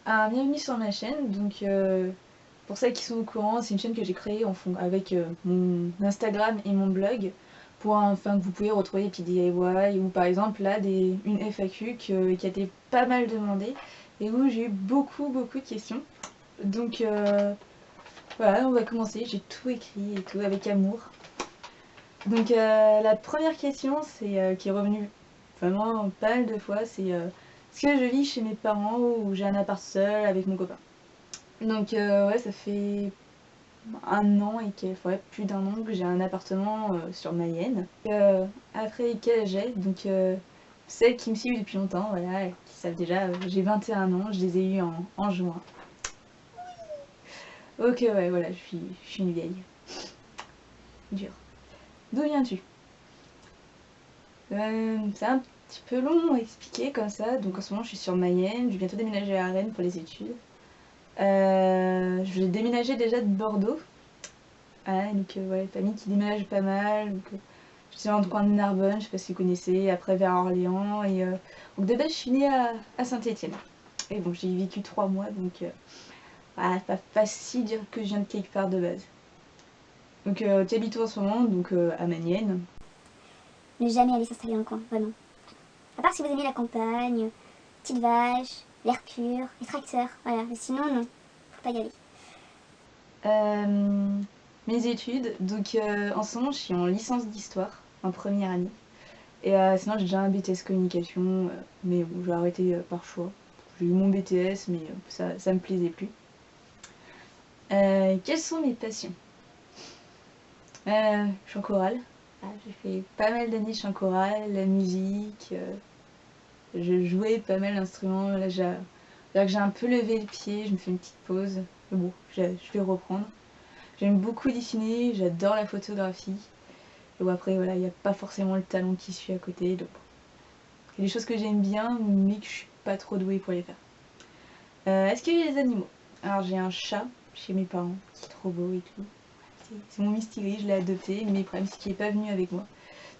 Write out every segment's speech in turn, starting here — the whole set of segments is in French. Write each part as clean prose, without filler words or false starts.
Bienvenue sur ma chaîne. Donc, pour celles qui sont au courant, c'est une chaîne que j'ai créée avec mon Instagram et mon blog afin que vous pouvez retrouver des petits DIY ou par exemple là une FAQ qui a été pas mal demandée et où j'ai eu beaucoup de questions. Donc, voilà, on va commencer. J'ai tout écrit et tout avec amour. Donc, la première question, qui est revenue vraiment pas mal de fois, c'est est-ce que je vis chez mes parents ou j'ai un appart seul avec mon copain? Donc ouais, ça fait un an et plus d'un an que j'ai un appartement sur Mayenne. Après quel j'ai, donc celles qui me suivent depuis longtemps, voilà, qui savent déjà, j'ai 21 ans, je les ai eus en juin. Ok, ouais, voilà, je suis une vieille. Dur. D'où viens-tu? C'est un petit peu long à expliquer comme ça, donc en ce moment je suis sur Mayenne, je vais bientôt déménager à Rennes pour les études. Je vais déménager déjà de Bordeaux. Ouais, donc ouais, famille qui déménage pas mal. Donc, je suis dans le coin de Narbonne, je sais pas si vous connaissez, après vers Orléans. Donc de base, je suis née à Saint-Étienne. Et bon, j'ai y vécu 3 mois, donc voilà, c'est pas facile de dire que je viens de quelque part de base. Donc tu habites où en ce moment? Donc à Manienne. Ne jamais aller s'installer dans le coin, vraiment. À part si vous aimez la campagne, petites vaches, l'air pur, les tracteurs, voilà. Mais sinon, non, faut pas y aller. Mes études, donc en ce moment, je suis en licence d'histoire, en première année. Et sinon, j'ai déjà un BTS communication, mais bon, j'ai arrêté par choix. J'ai eu mon BTS, mais ça me plaisait plus. Quelles sont mes passions? Chant choral. Ah, j'ai fait pas mal d'années chant choral, la musique. Je jouais pas mal d'instruments. Là, que j'ai un peu levé le pied, je me fais une petite pause. Mais bon, je vais reprendre. J'aime beaucoup dessiner, j'adore la photographie. Et bon, après, voilà, il n'y a pas forcément le talent qui suit à côté. Donc, il y a des choses que j'aime bien, mais que je suis pas trop douée pour les faire. Est-ce qu'il y a des animaux? Alors, j'ai un chat chez mes parents, qui est trop beau et tout. C'est mon mystery, je l'ai adopté, mais le problème c'est qu'il n'est pas venu avec moi.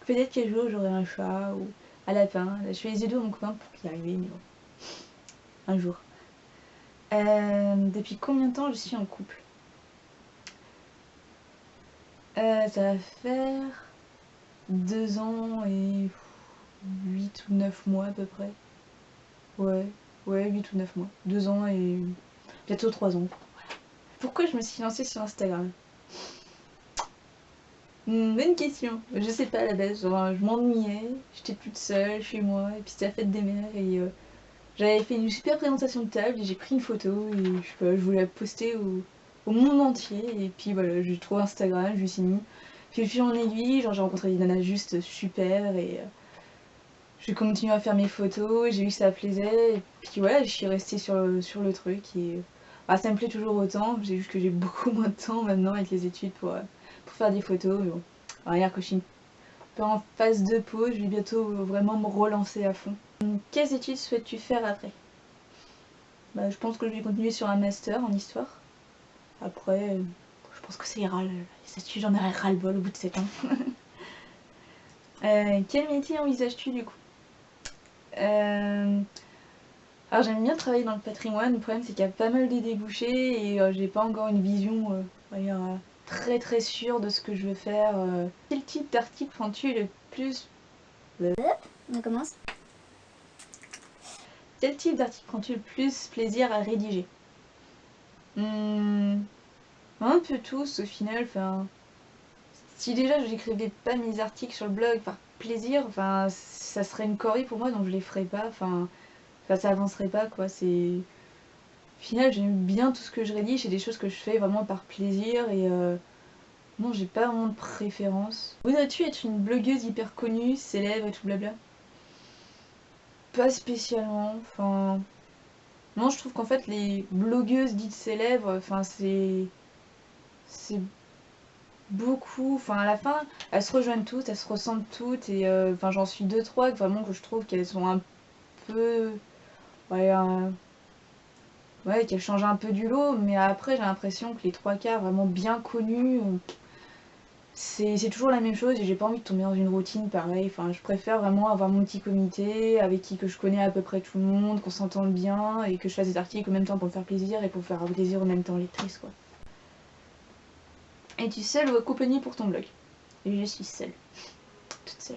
Peut-être qu'un jour j'aurai un chat ou un lapin. Là, je fais les yeux de mon copain pour y arriver, mais bon, un jour. Depuis combien de temps je suis en couple? Ça va faire 2 ans et 8 ou 9 mois à peu près. Ouais, ouais, 8 ou 9 mois. 2 ans et bientôt 3 ans. Pourquoi je me suis lancée sur Instagram? Bonne question. Je sais pas à la base, genre, je m'ennuyais, j'étais toute seule chez moi, et puis c'était la fête des mères, et j'avais fait une super présentation de table, et j'ai pris une photo, et je sais pas, je voulais la poster au monde entier, et puis voilà, j'ai trouvé Instagram, je me suis mis. Puis au fil en aiguille, genre j'ai rencontré des nanas juste super, et j'ai continué à faire mes photos, j'ai vu que ça plaisait, et puis voilà, je suis restée sur le truc, et bah, ça me plaît toujours autant, j'ai juste que j'ai beaucoup moins de temps maintenant avec les études pour faire des photos, mais bon. On va dire que je suis un peu en phase de pause, je vais bientôt vraiment me relancer à fond. Quelles études souhaites-tu faire après? Bah, je pense que je vais continuer sur un master en histoire. Après, je pense que ça ira, les études, j'en ai ras-le-bol au bout de 7 ans. Quel métier envisages-tu du coup? Alors j'aime bien travailler dans le patrimoine, le problème c'est qu'il y a pas mal de débouchés et j'ai pas encore une vision on va dire, très sûre de ce que je veux faire. Quel type d'article prends-tu le plus... On commence. Quel type d'article prends-tu le plus plaisir à rédiger? Un peu tous au final, enfin... Si déjà j'écrivais pas mes articles sur le blog par plaisir, enfin ça serait une corvée pour moi donc je les ferais pas, enfin ça avancerait pas quoi, c'est... Au final, j'aime bien tout ce que je rédige, c'est des choses que je fais vraiment par plaisir et non, j'ai pas vraiment de préférence. Voudrais-tu être une blogueuse hyper connue, célèbre et tout blabla? Pas spécialement, enfin... Non, je trouve qu'en fait, les blogueuses dites célèbres, enfin, c'est beaucoup... Enfin, à la fin, elles se rejoignent toutes, elles se ressemblent toutes et enfin, j'en suis deux, trois, vraiment, que je trouve qu'elles sont un peu... Ouais, ouais, qu'elles changent un peu du lot, mais après, j'ai l'impression que les trois quarts vraiment bien connus... c'est toujours la même chose et j'ai pas envie de tomber dans une routine pareille. Enfin, je préfère vraiment avoir mon petit comité avec qui que je connais à peu près tout le monde, qu'on s'entende bien et que je fasse des articles en même temps pour me faire plaisir et pour faire plaisir en même temps lectrice, quoi. Es-tu seule ou accompagnée pour ton blog? Et je suis seule. Toute seule.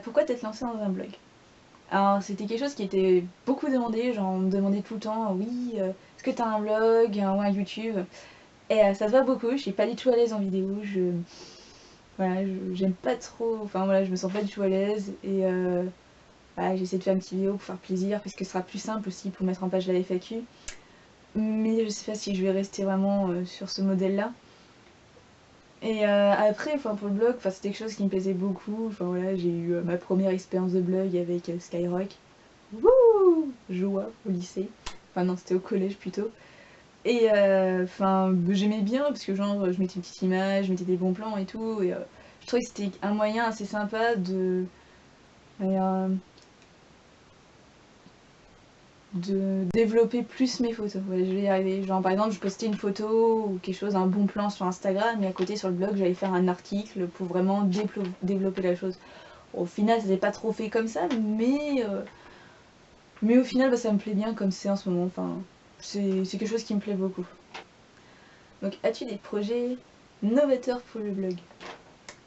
Pourquoi t'être lancée dans un blog? Alors c'était quelque chose qui était beaucoup demandé, genre on me demandait tout le temps, oui, est-ce que t'as un blog ou un YouTube? Et ça se voit beaucoup, je suis pas du tout à l'aise en vidéo, voilà, j'aime pas trop, enfin voilà, je me sens pas du tout à l'aise et voilà, j'essaie de faire une petite vidéo pour faire plaisir, parce que ce sera plus simple aussi pour mettre en page la FAQ. Mais je sais pas si je vais rester vraiment sur ce modèle-là. Et après, enfin pour le blog, c'était quelque chose qui me plaisait beaucoup. Enfin voilà, j'ai eu ma première expérience de blog avec Skyrock. Wouh! Joie au lycée. Enfin non, c'était au collège plutôt. Et enfin, j'aimais bien parce que genre je mettais une petite image, je mettais des bons plans et tout. Et je trouvais que c'était un moyen assez sympa de développer plus mes photos. Ouais, je vais y arriver. Genre par exemple, je postais une photo ou quelque chose, un bon plan sur Instagram, et à côté sur le blog, j'allais faire un article pour vraiment développer la chose. Au final, ça s'est pas trop fait comme ça, mais au final, ça me plaît bien comme c'est en ce moment. Enfin, c'est quelque chose qui me plaît beaucoup. Donc, as-tu des projets novateurs pour le blog?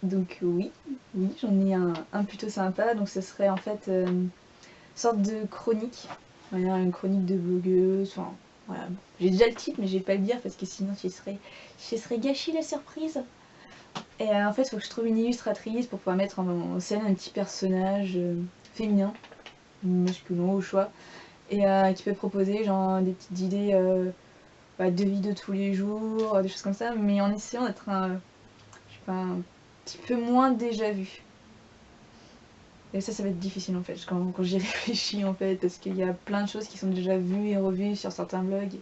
Donc oui, j'en ai un plutôt sympa. Donc ce serait en fait une sorte de chronique. Voilà, une chronique de blogueuse. Enfin, voilà. J'ai déjà le titre, mais je vais pas le dire parce que sinon je serais gâché la surprise. Et en fait, il faut que je trouve une illustratrice pour pouvoir mettre en scène un petit personnage féminin, masculin au choix, et qui peut proposer genre des petites idées de vie de tous les jours, des choses comme ça, mais en essayant d'être je sais pas, un petit peu moins déjà vu. Et ça va être difficile en fait, quand j'y réfléchis en fait, parce qu'il y a plein de choses qui sont déjà vues et revues sur certains blogs.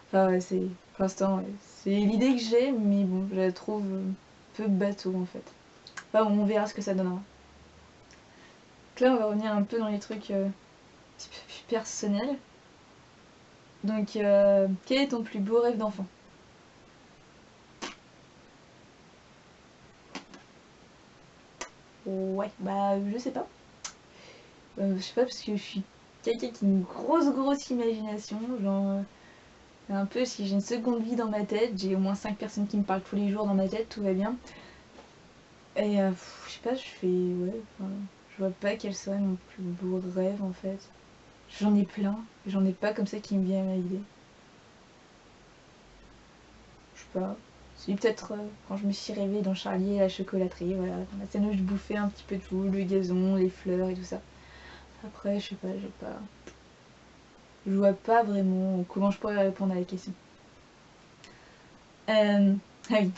Enfin, ouais, pour l'instant, ouais, c'est l'idée que j'ai, mais bon, je la trouve un peu bateau en fait. Enfin, bon, on verra ce que ça donnera. Donc là, on va revenir un peu dans les trucs un petit peu plus personnels. Donc, quel est ton plus beau rêve d'enfant? Ouais, bah, je sais pas. Je sais pas, parce que je suis quelqu'un qui a une grosse imagination. Genre, un peu, si j'ai une seconde vie dans ma tête, j'ai au moins 5 personnes qui me parlent tous les jours dans ma tête, tout va bien. Et je sais pas, je fais. Ouais, enfin, je vois pas quel serait mon plus beau rêve en fait. J'en ai plein, j'en ai pas comme ça qui me vient à l'idée. Je sais pas. C'est peut-être quand je me suis rêvée dans Charlie et la chocolaterie, voilà, dans la scène où je bouffais un petit peu de tout, le gazon, les fleurs et tout ça. Après, je sais pas, je vois pas vraiment comment je pourrais répondre à la question. Ah oui.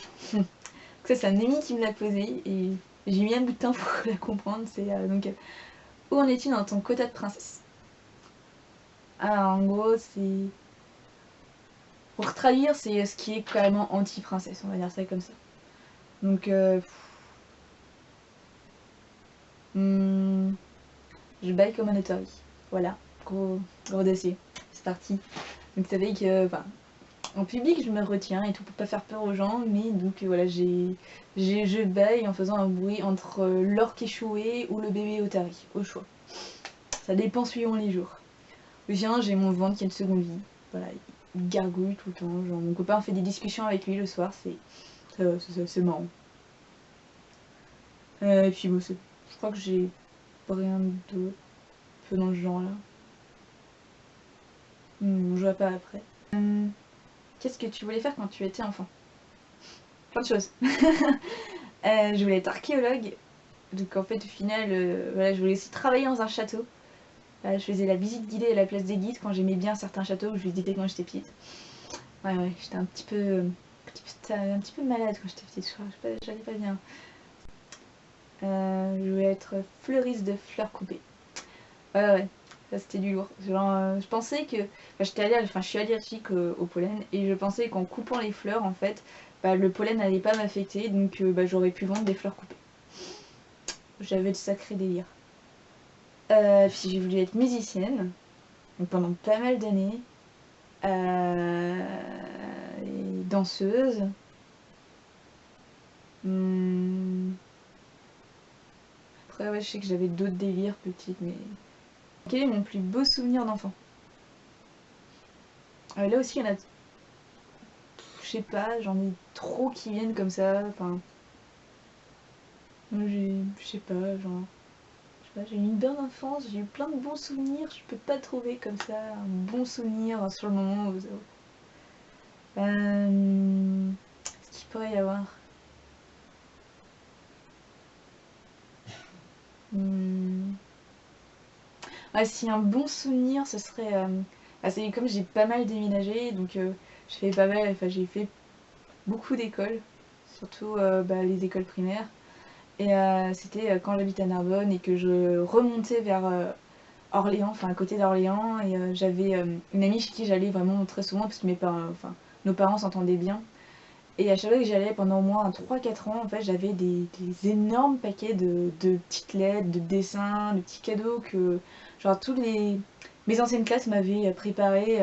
Ça, c'est un ami qui me l'a posé et j'ai mis un bout de temps pour la comprendre. C'est donc où en es-tu dans ton quota de princesse? Alors en gros, c'est pour traduire, c'est ce qui est carrément anti-princesse, on va dire ça comme ça. Donc je baille comme un Atari. Voilà, gros dossier. C'est parti. Donc ça veut que, enfin, en public, je me retiens et tout pour pas faire peur aux gens, mais donc voilà, je baille en faisant un bruit entre l'orque échoué ou le bébé otari, au choix. Ça dépend suivant les jours. Ou sinon, j'ai mon ventre qui a une seconde vie. Voilà, il gargouille tout le temps. Genre, mon copain fait des discussions avec lui le soir, c'est marrant. Et puis bon, je crois que j'ai rien d'autre peu dans ce genre-là. Je vois pas après. Qu'est-ce que tu voulais faire quand tu étais enfant? Plein de choses. Je voulais être archéologue. Donc en fait, au final, voilà, je voulais aussi travailler dans un château. Je faisais la visite guidée à la place des guides quand j'aimais bien certains châteaux où je visitais quand j'étais petite. Ouais, j'étais un petit peu malade quand j'étais petite, je crois. J'allais pas bien. Je voulais être fleuriste de fleurs coupées. Ouais, ça c'était du lourd. Genre, je pensais que. Je suis allergique au pollen et je pensais qu'en coupant les fleurs, en fait, le pollen n'allait pas m'affecter, donc j'aurais pu vendre des fleurs coupées. J'avais de sacrés délires. Puis j'ai voulu être musicienne. donc pendant pas mal d'années, et danseuse. Après, ouais, je sais que j'avais d'autres délires petites, mais... Quel est mon plus beau souvenir d'enfant? Là aussi, il y en a... Je sais pas, j'en ai trop qui viennent comme ça, enfin... Moi, je sais pas, genre... Je sais pas, j'ai eu une bonne enfance, j'ai eu plein de bons souvenirs, je peux pas trouver comme ça un bon souvenir sur le moment où... Ce qu'il pourrait y avoir... Ah, si un bon souvenir, ce serait... c'est comme j'ai pas mal déménagé, donc j'ai fait beaucoup d'écoles, surtout les écoles primaires. Et c'était quand j'habitais à Narbonne et que je remontais vers Orléans, enfin à côté d'Orléans. Et j'avais une amie chez qui j'allais vraiment très souvent parce que nos parents s'entendaient bien. Et à chaque fois que j'allais pendant au moins 3-4 ans, en fait, j'avais des énormes paquets de petites lettres, de dessins, de petits cadeaux que genre mes anciennes classes m'avaient préparé.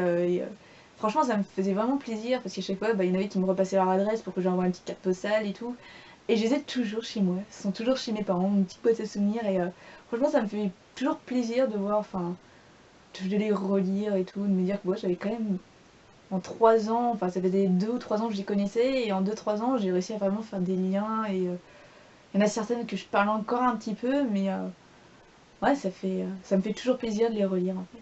Franchement, ça me faisait vraiment plaisir parce qu'à chaque fois, il y en avait qui me repassaient leur adresse pour que j'envoie une petite carte postale et tout. Et je les ai toujours chez moi. Ils sont toujours chez mes parents, une petite boîte à souvenirs. Et franchement, ça me fait toujours plaisir de voir, de les relire et tout, de me dire que moi, j'avais quand même en 3 ans, enfin ça faisait 2 ou 3 ans que je les connaissais, et en 2 3 ans j'ai réussi à vraiment faire des liens, et il y en a certaines que je parle encore un petit peu, mais ouais, ça me fait toujours plaisir de les relire en fait.